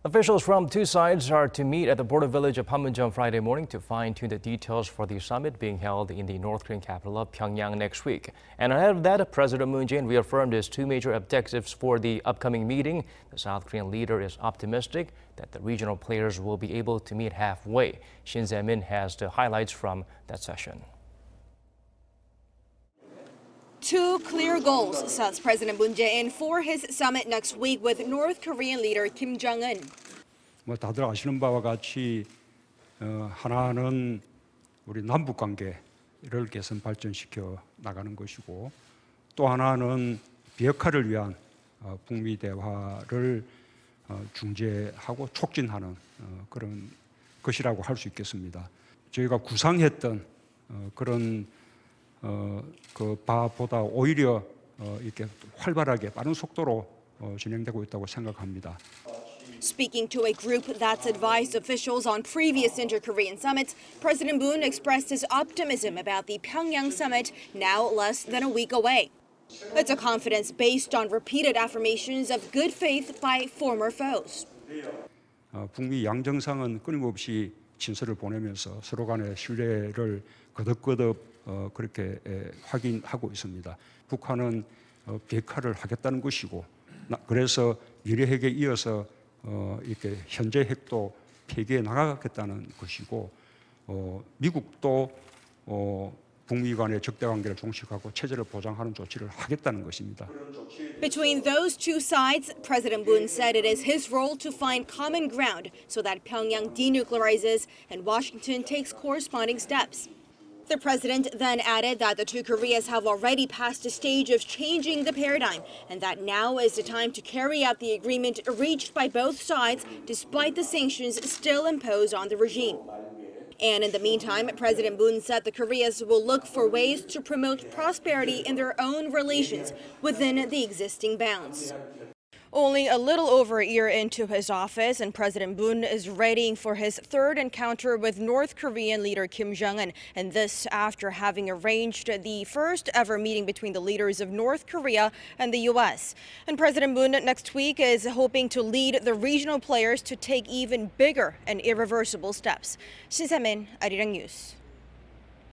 Officials from two sides are to meet at the border village of Panmunjom Friday morning to fine-tune the details for the summit being held in the North Korean capital of Pyeongyang next week. And ahead of that, President Moon Jae-in reaffirmed his two major objectives for the upcoming meeting. The South Korean leader is optimistic that the regional players will be able to meet halfway. Shin Se-min has the highlights from that session. Two clear goals sets President Moon Jae-in for his summit next week with North Korean leader Kim Jong-un. 다들 아시는 바와 같이 하나는 우리 남북 관계를 개선 발전시켜 나가는 것이고 또 하나는 비핵화를 위한 북미 대화를 중재하고 촉진하는 그런 것이라고 할 수 있겠습니다. 저희가 구상했던 그런 그 바보다 오히려 이렇게 활발하게 빠른 속도로 진행되고 있다고 생각합니다. Speaking to a group that's advised officials on previous inter-Korean summits, President Moon expressed his optimism about the Pyeongyang summit now less than a week away. It's a confidence based on repeated affirmations of good faith by former foes. 북미 양정상은 끊임없이 친서를 보내면서 서로 간의 신뢰를 거듭거듭 그렇게 확인하고 있습니다. 북한은 비핵화를 하겠다는 것이고, 그래서 미래 핵에 이어서 이렇게 현재 핵도 폐기해 나가겠다는 것이고, 미국도 북미 간의 적대 관계를 종식하고 체제를 보장하는 조치를 하겠다는 것입니다. Between those two sides, President Moon said it is his role to find common ground so that Pyongyang denuclearizes and Washington takes corresponding steps. The president then added that the two Koreas have already passed a stage of changing the paradigm and that now is the time to carry out the agreement reached by both sides despite the sanctions still imposed on the regime. And in the meantime, President Moon said the Koreas will look for ways to promote prosperity in their own relations within the existing bounds. Only a little over a year into his office, and President Moon is readying for his third encounter with North Korean leader Kim Jong-un, and this after having arranged the first ever meeting between the leaders of North Korea and the U.S. And President Moon next week is hoping to lead the regional players to take even bigger and irreversible steps. Shin Se-min, Arirang News.